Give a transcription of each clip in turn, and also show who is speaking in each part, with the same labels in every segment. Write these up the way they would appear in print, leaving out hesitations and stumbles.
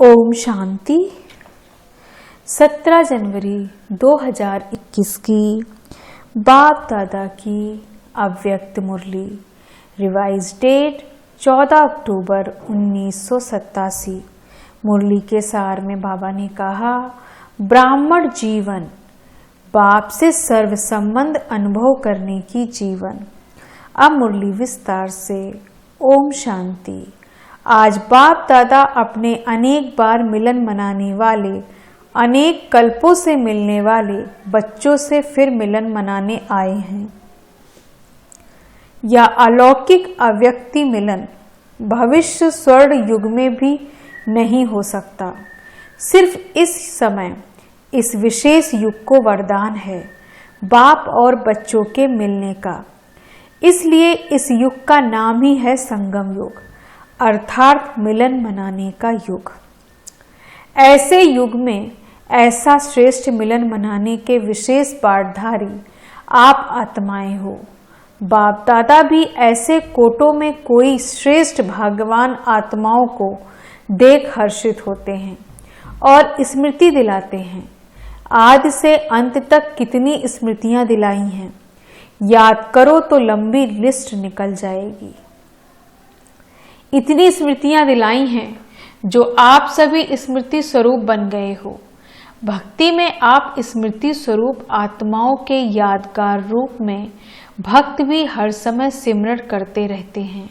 Speaker 1: ओम शांति। 17 जनवरी 2021 की बाप दादा की अव्यक्त मुरली। रिवाइज डेट 14 अक्टूबर 1987। मुरली के सार में बाबा ने कहा, ब्राह्मण जीवन बाप से सर्व संबंध अनुभव करने की जीवन। अब मुरली विस्तार से। ओम शांति। आज बाप दादा अपने अनेक बार मिलन मनाने वाले, अनेक कल्पों से मिलने वाले बच्चों से फिर मिलन मनाने आए हैं। यह अलौकिक अव्यक्ति मिलन भविष्य स्वर्ण युग में भी नहीं हो सकता। सिर्फ इस समय, इस विशेष युग को वरदान है बाप और बच्चों के मिलने का। इसलिए इस युग का नाम ही है संगम युग, अर्थात मिलन मनाने का युग। ऐसे युग में ऐसा श्रेष्ठ मिलन मनाने के विशेष पाठधारी आप आत्माएं हो। बाप दादा भी ऐसे कोटों में कोई श्रेष्ठ भाग्यवान आत्माओं को देख हर्षित होते हैं और स्मृति दिलाते हैं। आदि से अंत तक कितनी स्मृतियां दिलाई हैं, याद करो तो लंबी लिस्ट निकल जाएगी। इतनी स्मृतियां दिलाई हैं जो आप सभी स्मृति स्वरूप बन गए हो। भक्ति में आप स्मृति स्वरूप आत्माओं के यादगार रूप में भक्त भी हर समय सिमरण करते रहते हैं।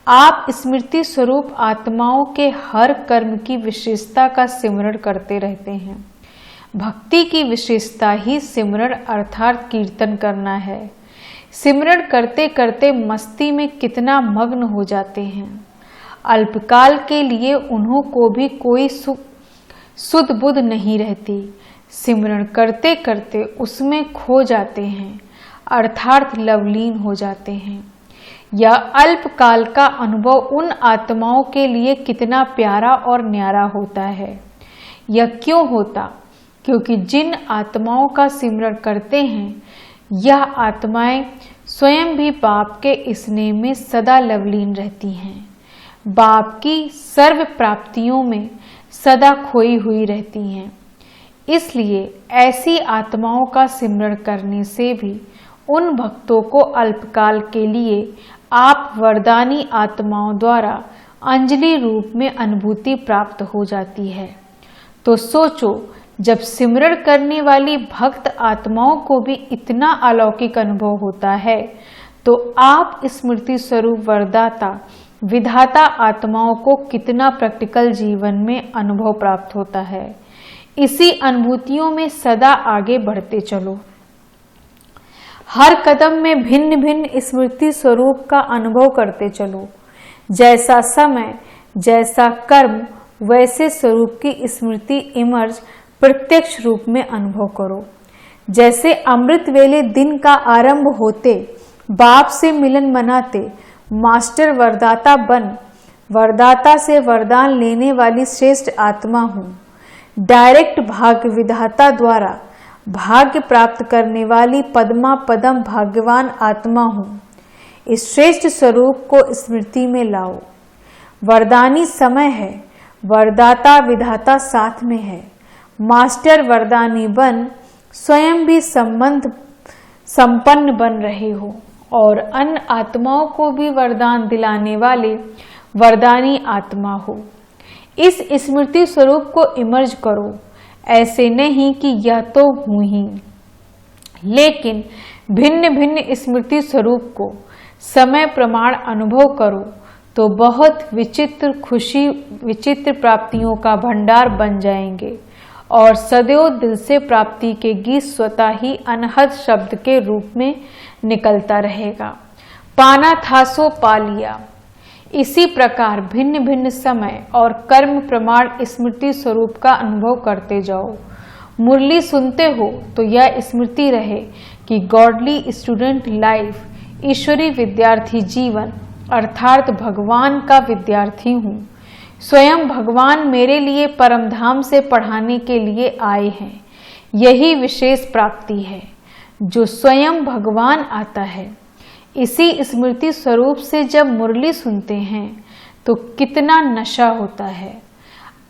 Speaker 1: आप स्मृति स्वरूप आत्माओं के हर कर्म की विशेषता का सिमरण करते रहते हैं। भक्ति की विशेषता ही सिमरण अर्थात कीर्तन करना है। सिमरण करते करते मस्ती में कितना मग्न हो जाते हैं। अल्पकाल के लिए उन्हों को भी कोई सुध बुध नहीं रहती। सिमरण करते करते उसमें खो जाते हैं, अर्थात लवलीन हो जाते हैं। यह अल्पकाल का अनुभव उन आत्माओं के लिए कितना प्यारा और न्यारा होता है। यह क्यों होता? क्योंकि जिन आत्माओं का सिमरण करते हैं, यह आत्माएं स्वयं भी बाप के स्नेह में सदा लवलीन रहती हैं। बाप की सर्व प्राप्तियों में सदा खोई हुई रहती हैं। इसलिए ऐसी आत्माओं का सिमरण करने से भी उन भक्तों को अल्पकाल के लिए आप वरदानी आत्माओं द्वारा अंजलि रूप में अनुभूति प्राप्त हो जाती है। तो सोचो, जब सिमरण करने वाली भक्त आत्माओं को भी इतना अलौकिक अनुभव होता है, तो आप स्मृति स्वरूप वरदाता विधाता आत्माओं को कितना प्रैक्टिकल जीवन में अनुभव प्राप्त होता है। इसी अनुभूतियों में सदा आगे बढ़ते चलो। हर कदम में भिन्न भिन्न स्मृति स्वरूप का अनुभव करते चलो। जैसा समय, जैसा कर्म, वैसे स्वरूप की स्मृति इमर्ज प्रत्यक्ष रूप में अनुभव करो। जैसे अमृत वेले दिन का आरंभ होते बाप से मिलन मनाते मास्टर वरदाता बन वरदाता से वरदान लेने वाली श्रेष्ठ आत्मा हूँ। डायरेक्ट भाग्य विधाता द्वारा भाग्य प्राप्त करने वाली पद्मा पदम भाग्यवान आत्मा हूँ। इस श्रेष्ठ स्वरूप को स्मृति में लाओ। वरदानी समय है, वरदाता विधाता साथ में है। मास्टर वरदानी बन स्वयं भी संपन्न बन रहे हो और अन्य आत्माओं को भी वरदान दिलाने वाले वरदानी आत्मा हो। इस स्मृति स्वरूप को इमर्ज करो। ऐसे नहीं कि यह तो हूं ही, लेकिन भिन्न भिन्न स्मृति स्वरूप को समय प्रमाण अनुभव करो तो बहुत विचित्र खुशी, विचित्र प्राप्तियों का भंडार बन जाएंगे और सदैव दिल से प्राप्ति के गीत स्वतः ही अनहद शब्द के रूप में निकलता रहेगा। पाना था सो पा लिया। इसी प्रकार भिन्न भिन्न समय और कर्म प्रमाण स्मृति स्वरूप का अनुभव करते जाओ। मुरली सुनते हो तो यह स्मृति रहे कि गॉडली स्टूडेंट लाइफ, ईश्वरी विद्यार्थी जीवन अर्थात भगवान का विद्यार्थी हूँ। स्वयं भगवान मेरे लिए परमधाम से पढ़ाने के लिए आए हैं। यही विशेष प्राप्ति है जो स्वयं भगवान आता है। इसी स्मृति स्वरूप से जब मुरली सुनते हैं तो कितना नशा होता है।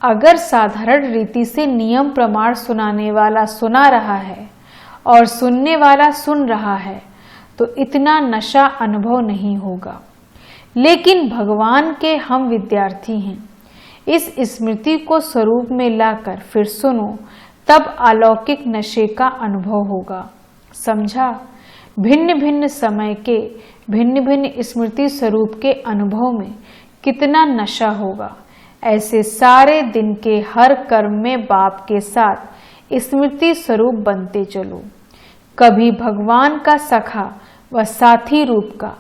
Speaker 1: अगर साधारण रीति से नियम प्रमाण सुनाने वाला सुना रहा है और सुनने वाला सुन रहा है तो इतना नशा अनुभव नहीं होगा। लेकिन भगवान के हम विद्यार्थी हैं। इस स्मृति को स्वरूप में लाकर फिर सुनो, तब अलौकिक नशे का अनुभव होगा। समझा? भिन्न भिन्न समय के भिन्न भिन्न स्मृति स्वरूप के अनुभव में कितना नशा होगा। ऐसे सारे दिन के हर कर्म में बाप के साथ स्मृति स्वरूप बनते चलो। कभी भगवान का सखा व साथी रूप का,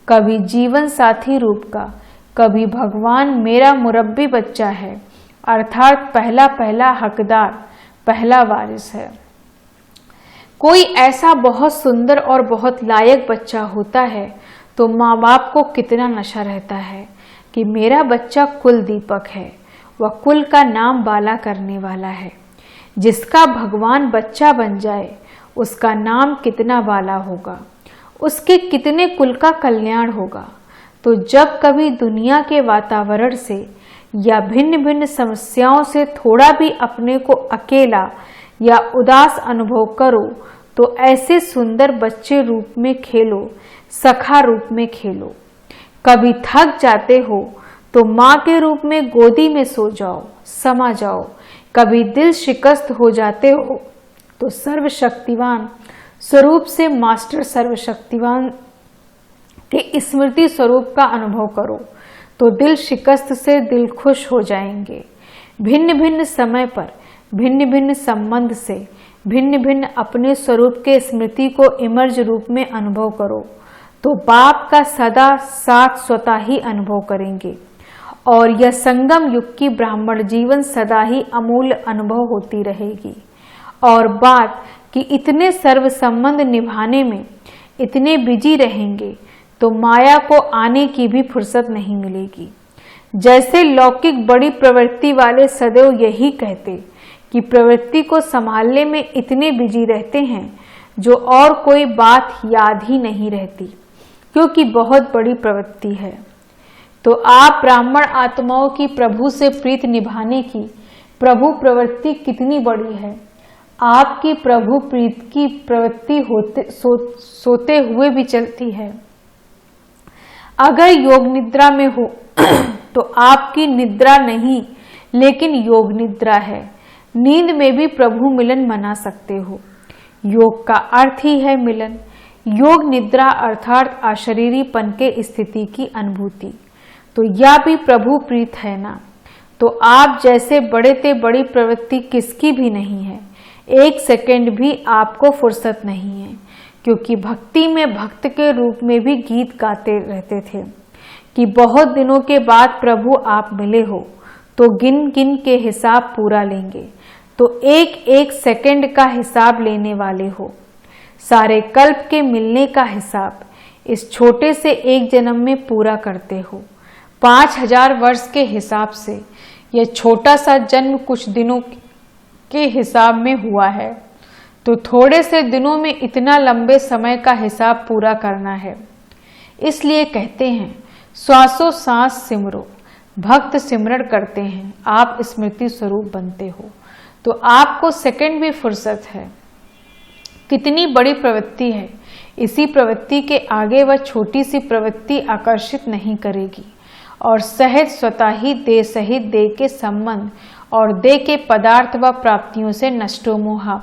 Speaker 1: कभी जीवन साथी रूप का, कभी भगवान मेरा मुरब्बी बच्चा है, अर्थात पहला पहला हकदार, पहला वारिस है। कोई ऐसा बहुत सुंदर और बहुत लायक बच्चा होता है तो माँ बाप को कितना नशा रहता है कि मेरा बच्चा कुल दीपक है, वह कुल का नाम बाला करने वाला है। जिसका भगवान बच्चा बन जाए उसका नाम कितना बाला होगा, उसके कितने कुल का कल्याण होगा। तो जब कभी दुनिया के वातावरण से या भिन्न भिन्न समस्याओं से थोड़ा भी अपने को अकेला या उदास अनुभव करो तो ऐसे सुंदर बच्चे रूप में खेलो, सखा रूप में खेलो। कभी थक जाते हो तो माँ के रूप में गोदी में सो जाओ, समा जाओ। कभी दिल शिकस्त हो जाते हो तो सर्वशक्तिवान स्वरूप से मास्टर सर्वशक्तिवान के स्मृति स्वरूप का अनुभव करो तो दिल शिकस्त से दिल खुश हो जाएंगे। भिन्न भिन्न समय पर भिन्न भिन्न संबंध से भिन्न भिन्न अपने स्वरूप के स्मृति को इमर्ज रूप में अनुभव करो तो बाप का सदा साथ स्वतः ही अनुभव करेंगे और यह संगम युग की ब्राह्मण जीवन सदा ही अमूल्य अनुभव होती रहेगी। और बात कि इतने सर्व संबंध निभाने में इतने बिजी रहेंगे तो माया को आने की भी फुर्सत नहीं मिलेगी। जैसे लौकिक बड़ी प्रवृत्ति वाले सदैव यही कहते कि प्रवृत्ति को संभालने में इतने बिजी रहते हैं जो और कोई बात याद ही नहीं रहती क्योंकि बहुत बड़ी प्रवृत्ति है। तो आप ब्राह्मण आत्माओं की प्रभु से प्रीत निभाने की प्रभु प्रवृत्ति कितनी बड़ी है। आपकी प्रभु प्रीत की प्रवृत्ति सोते हुए भी चलती है। अगर योग निद्रा में हो तो आपकी निद्रा नहीं लेकिन योग निद्रा है। नींद में भी प्रभु मिलन मना सकते हो। योग का अर्थ ही है मिलन। योग निद्रा अर्थात अशरीरीपन के स्थिति की अनुभूति। तो यह भी प्रभु प्रीत है ना। तो आप जैसे बड़े ते बड़ी प्रवृत्ति किसकी भी नहीं है। एक सेकंड भी आपको फुर्सत नहीं है क्योंकि भक्ति में भक्त के रूप में भी गीत गाते रहते थे कि बहुत दिनों के बाद प्रभु आप मिले हो तो गिन गिन के हिसाब पूरा लेंगे। तो एक एक सेकंड का हिसाब लेने वाले हो। सारे कल्प के मिलने का हिसाब इस छोटे से एक जन्म में पूरा करते हो। 5000 वर्ष के हिसाब से यह छोटा सा जन्म कुछ दिनों के हिसाब में हुआ है तो थोड़े से दिनों में इतना लंबे समय का हिसाब पूरा करना है। इसलिए कहते हैं श्वासों सांस सिमरो। भक्त सिमरण करते हैं, आप स्मृति स्वरूप बनते हो तो आपको सेकंड भी फुर्सत है। कितनी बड़ी प्रवृत्ति है, इसी प्रवृत्ति के आगे वह छोटी सी प्रवृत्ति आकर्षित नहीं करेगी और सहज स्वतः ही देह सहित देह के संबंध और देह के पदार्थ व प्राप्तियों से नष्टो मोहा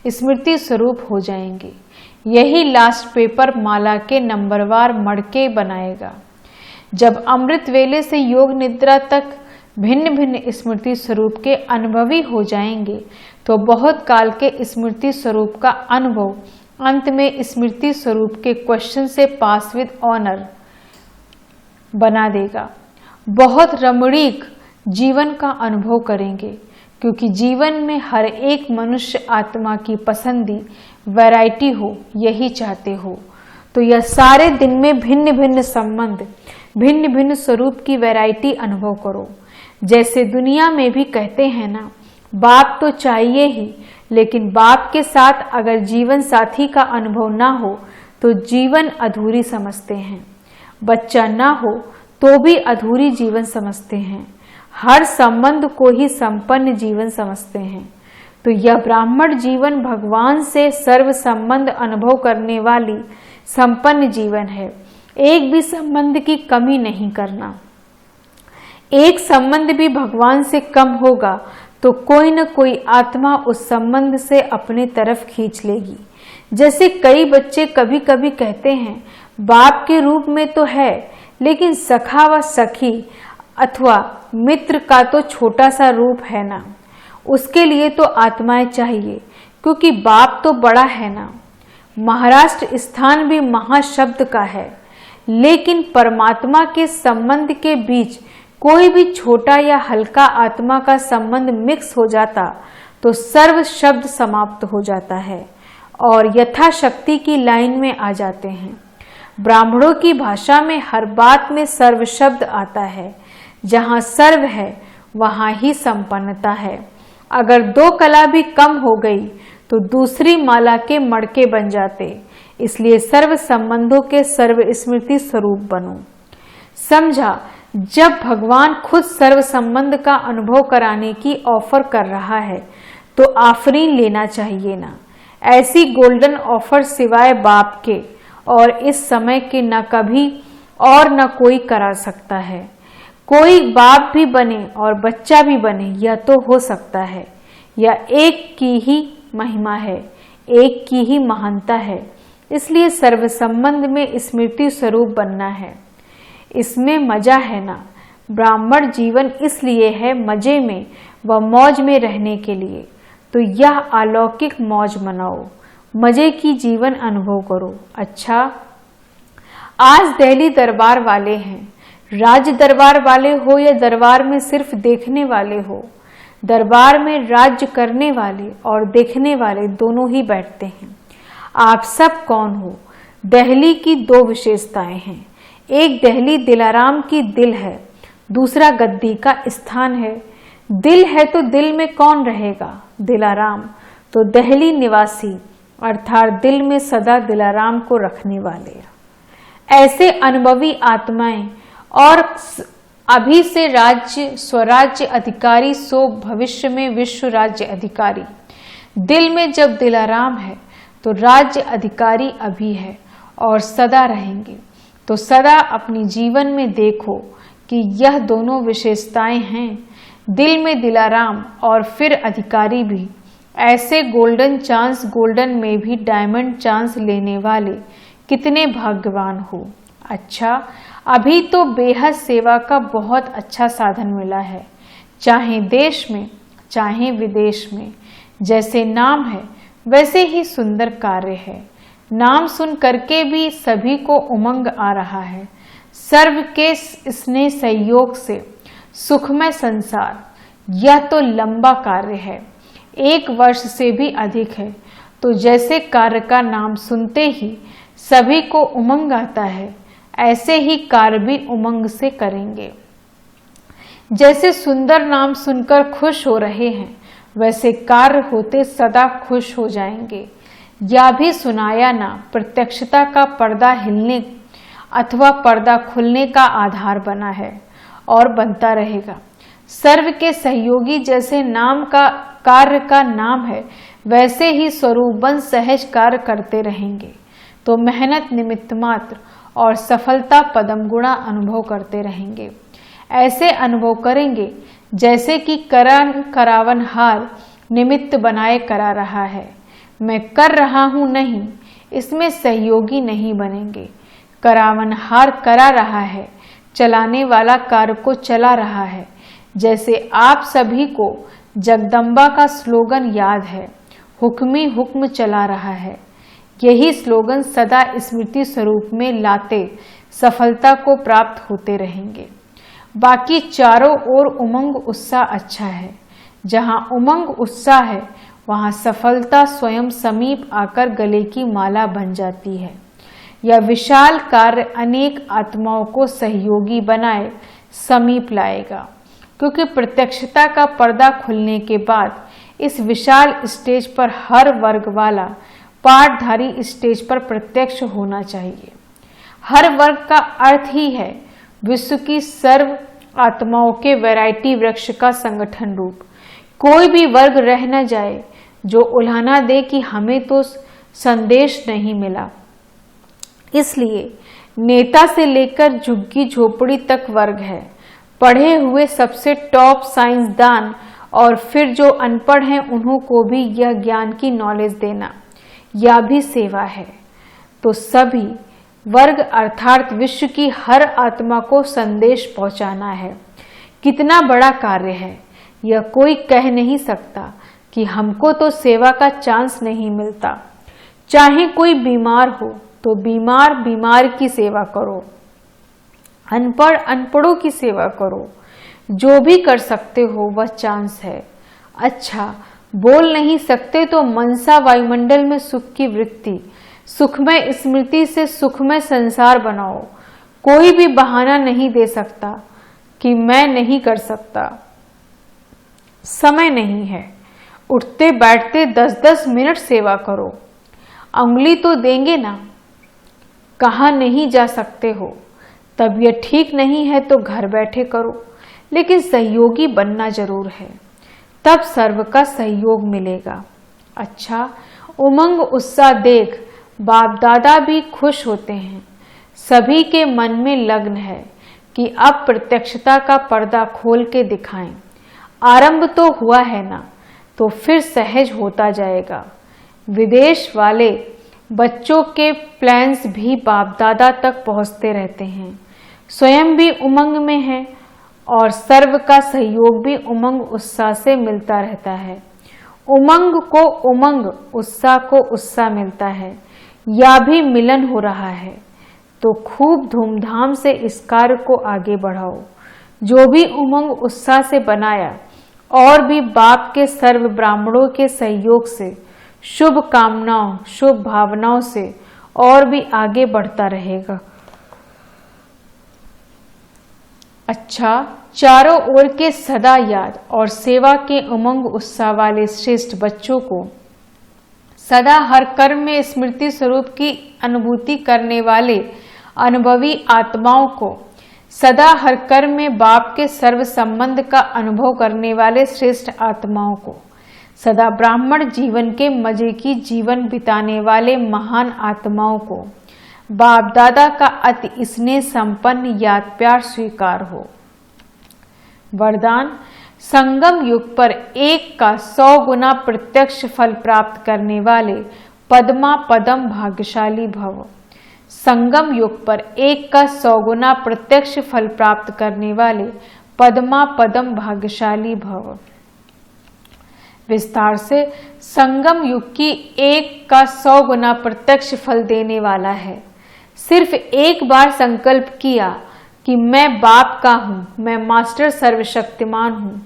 Speaker 1: स्मृति स्वरूप हो जाएंगे। यही लास्ट पेपर माला के नंबरवार मड़के बनाएगा। जब अमृत वेले से योग निद्रा तक भिन्न भिन्न स्मृति स्वरूप के अनुभवी हो जाएंगे तो बहुत काल के स्मृति स्वरूप का अनुभव अंत में स्मृति स्वरूप के क्वेश्चन से पास विद ऑनर बना देगा। बहुत रमणीक जीवन का अनुभव करेंगे क्योंकि जीवन में हर एक मनुष्य आत्मा की पसंदी वैरायटी हो, यही चाहते हो। तो यह सारे दिन में भिन्न भिन्न संबंध भिन्न भिन्न स्वरूप की वैरायटी अनुभव करो। जैसे दुनिया में भी कहते हैं ना, बाप तो चाहिए ही, लेकिन बाप के साथ अगर जीवन साथी का अनुभव ना हो तो जीवन अधूरी समझते हैं। बच्चा ना हो तो भी अधूरी जीवन समझते हैं। हर संबंध को ही संपन्न जीवन समझते हैं। तो यह ब्राह्मण जीवन भगवान से सर्व संबंध अनुभव करने वाली संपन्न जीवन है। एक भी संबंध की कमी नहीं करना। एक संबंध भी भगवान से कम होगा तो कोई न कोई आत्मा उस संबंध से अपने तरफ खींच लेगी। जैसे कई बच्चे कभी कभी कहते हैं, बाप के रूप में तो है, लेकिन सखा व सखी अथवा मित्र का तो छोटा सा रूप है ना, उसके लिए तो आत्माएं चाहिए, क्योंकि बाप तो बड़ा है ना। महाराष्ट्र स्थान भी महाशब्द का है, लेकिन परमात्मा के संबंध के बीच कोई भी छोटा या हल्का आत्मा का संबंध मिक्स हो जाता तो सर्व शब्द समाप्त हो जाता है और यथाशक्ति की लाइन में आ जाते हैं। ब्राह्मणों की भाषा में हर बात में सर्व शब्द आता है। जहाँ सर्व है वहाँ ही संपन्नता है। अगर दो कला भी कम हो गई तो दूसरी माला के मड़के बन जाते। इसलिए सर्व संबंधों के सर्व स्मृति स्वरूप बनो। समझा, जब भगवान खुद सर्व संबंध का अनुभव कराने की ऑफर कर रहा है तो आफरीन लेना चाहिए ना। ऐसी गोल्डन ऑफर सिवाय बाप के और इस समय के न कभी और न कोई करा सकता है। कोई बाप भी बने और बच्चा भी बने, यह तो हो सकता है। यह एक की ही महिमा है, एक की ही महानता है। इसलिए सर्व संबंध में स्मृति स्वरूप बनना है। इसमें मजा है ना। ब्राह्मण जीवन इसलिए है मजे में व मौज में रहने के लिए। तो यह अलौकिक मौज मनाओ, मजे की जीवन अनुभव करो। अच्छा, आज दिल्ली दरबार वाले हैं, राज्य दरबार वाले हो या दरबार में सिर्फ देखने वाले हो, दरबार में राज्य करने वाले और देखने वाले दोनों ही बैठते हैं। आप सब कौन हो? दिल्ली की दो विशेषताएं हैं। एक दिल्ली दिलाराम की दिल है, दूसरा गद्दी का स्थान है। दिल है तो दिल में कौन रहेगा? दिलाराम। तो दिल्ली निवासी अर्थात दिल में सदा दिलाराम को रखने वाले। ऐसे अनुभवी आत्माएं और अभी से राज्य स्वराज्य अधिकारी सो भविष्य में विश्व राज्य अधिकारी। दिल में जब दिलाराम है तो राज्य अधिकारी अभी है और सदा रहेंगे। तो सदा अपनी जीवन में देखो कि यह दोनों विशेषताएं हैं, दिल में दिलाराम और फिर अधिकारी भी। ऐसे गोल्डन चांस, गोल्डन में भी डायमंड चांस लेने वाले कितने भाग्यवान हो। अच्छा, अभी तो बेहद सेवा का बहुत अच्छा साधन मिला है, चाहे देश में चाहे विदेश में। जैसे नाम है वैसे ही सुंदर कार्य है। नाम सुन करके भी सभी को उमंग आ रहा है। सर्व के स्नेह सहयोग से सुखमय संसार, यह तो लंबा कार्य है, 1 वर्ष से भी अधिक है। तो जैसे कार्य का नाम सुनते ही सभी को उमंग आता है, ऐसे ही कार्य भी उमंग से करेंगे। जैसे सुंदर नाम सुनकर खुश हो रहे हैं, वैसे कार्य होते सदा खुश हो जाएंगे। या भी सुनाया ना, प्रत्यक्षता का पर्दा हिलने अथवा पर्दा खुलने का आधार बना है और बनता रहेगा। सर्व के सहयोगी जैसे नाम का कार्य का नाम है, वैसे ही स्वरूपन सहज कार्य करते रहेंगे। तो मेहनत निमित्त मात्र और सफलता पदम गुणा अनुभव करते रहेंगे। ऐसे अनुभव करेंगे जैसे कि करावनहार निमित्त बनाए करा रहा है। मैं कर रहा हूं नहीं, इसमें सहयोगी नहीं बनेंगे। करावनहार करा रहा है, चलाने वाला कार्य को चला रहा है। जैसे आप सभी को जगदम्बा का स्लोगन याद है, हुक्मी हुक्म चला रहा है। यही स्लोगन सदा स्मृति स्वरूप में लाते सफलता को प्राप्त होते रहेंगे। बाकी चारों ओर उमंग उत्साह अच्छा है। जहाँ उमंग उत्साह है वहाँ सफलता स्वयं समीप आकर गले की माला बन जाती है। यह विशाल कार्य अनेक आत्माओं को सहयोगी बनाए समीप लाएगा, क्योंकि प्रत्यक्षता का पर्दा खुलने के बाद इस विशाल स्टेज पर हर वर्ग वाला पाठधारी स्टेज पर प्रत्यक्ष होना चाहिए। हर वर्ग का अर्थ ही है विश्व की सर्व आत्माओं के वैरायटी वृक्ष का संगठन रूप। कोई भी वर्ग रह न जाए जो उल्हाना दे कि हमें तो संदेश नहीं मिला। इसलिए नेता से लेकर झुग्गी झोपड़ी तक वर्ग है। पढ़े हुए सबसे टॉप साइंसदान और फिर जो अनपढ़ हैं उन्हों को भी यह ज्ञान की नॉलेज देना, यह भी सेवा है। तो सभी वर्ग अर्थात विश्व की हर आत्मा को संदेश पहुंचाना है। कितना बड़ा कार्य है यह कोई कह नहीं सकता कि हमको तो सेवा का चांस नहीं मिलता। चाहे कोई बीमार हो तो बीमार की सेवा करो, अनपढ़ अनपढ़ों की सेवा करो। जो भी कर सकते हो वह चांस है। अच्छा, बोल नहीं सकते तो मनसा वायुमंडल में सुख की वृत्ति, सुखमय स्मृति से सुखमय संसार बनाओ। कोई भी बहाना नहीं दे सकता कि मैं नहीं कर सकता, समय नहीं है। उठते बैठते 10-10 मिनट सेवा करो। अंगुली तो देंगे ना, कहाँ नहीं जा सकते हो। तबीयत ठीक नहीं है तो घर बैठे करो, लेकिन सहयोगी बनना जरूर है, तब सर्व का सहयोग मिलेगा। अच्छा, उमंग उत्साह देख बाप दादा भी खुश होते हैं। सभी के मन में लग्न है कि अब प्रत्यक्षता का पर्दा खोल के दिखाएं। आरंभ तो हुआ है ना, तो फिर सहज होता जाएगा। विदेश वाले बच्चों के प्लान्स भी बाप दादा तक पहुंचते रहते हैं। स्वयं भी उमंग में है और सर्व का सहयोग भी उमंग उत्साह से मिलता रहता है। उमंग को उमंग, उत्साह को उत्साह मिलता है, या भी मिलन हो रहा है। तो खूब धूमधाम से इस कार्य को आगे बढ़ाओ। जो भी उमंग उत्साह से बनाया और भी बाप के सर्व ब्राह्मणों के सहयोग से, शुभ कामनाओं शुभ भावनाओं से और भी आगे बढ़ता रहेगा। अच्छा, चारों ओर के सदा याद और सेवा के उमंग उत्साह वाले श्रेष्ठ बच्चों को, सदा हर कर्म में स्मृति स्वरूप की अनुभूति करने वाले अनुभवी आत्माओं को, सदा हर कर्म में बाप के सर्व संबंध का अनुभव करने वाले श्रेष्ठ आत्माओं को, सदा ब्राह्मण जीवन के मजे की जीवन बिताने वाले महान आत्माओं को बाप दादा का अति स्नेह संपन्न याद प्यार स्वीकार हो। वरदान, संगम युग पर 1 का 100 गुना प्रत्यक्ष फल प्राप्त करने वाले पद्मा पदम भाग्यशाली भव। संगम युग पर 1 का 100 गुना प्रत्यक्ष फल प्राप्त करने वाले पद्मा पदम भाग्यशाली भव। विस्तार से, संगम युग की 1 का 100 गुना प्रत्यक्ष फल देने वाला है। सिर्फ एक बार संकल्प किया कि मैं बाप का हूँ, मैं मास्टर सर्वशक्तिमान हूँ,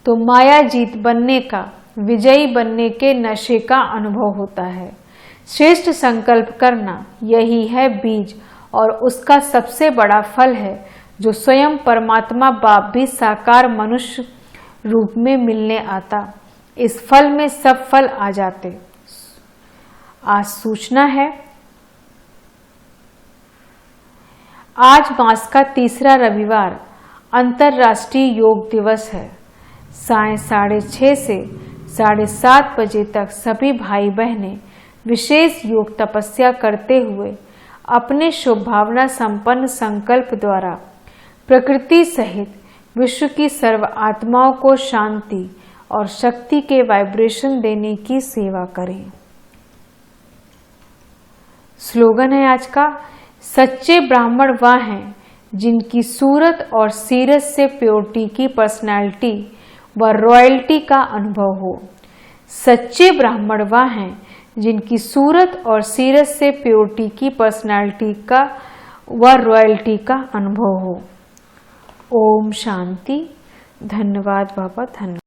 Speaker 1: तो माया जीत बनने का, विजयी बनने के नशे का अनुभव होता है। श्रेष्ठ संकल्प करना यही है बीज, और उसका सबसे बड़ा फल है जो स्वयं परमात्मा बाप भी साकार मनुष्य रूप में मिलने आता। इस फल में सब फल आ जाते। आज सूचना है, आज मास का तीसरा रविवार अंतर्राष्ट्रीय योग दिवस है। सायं 6:30 से 7:30 बजे तक सभी भाई बहनें विशेष योग तपस्या करते हुए अपने शुभ भावना संपन्न संकल्प द्वारा प्रकृति सहित विश्व की सर्व आत्माओं को शांति और शक्ति के वाइब्रेशन देने की सेवा करें। स्लोगन है आज का, सच्चे ब्राह्मण वह हैं जिनकी सूरत और सीरत से प्योरिटी की पर्सनालिटी व रॉयल्टी का अनुभव हो। सच्चे ब्राह्मण वह हैं जिनकी सूरत और सीरत से प्योरिटी की पर्सनालिटी का व रॉयल्टी का अनुभव हो। ओम शांति। धन्यवाद बाबा, धन्यवाद।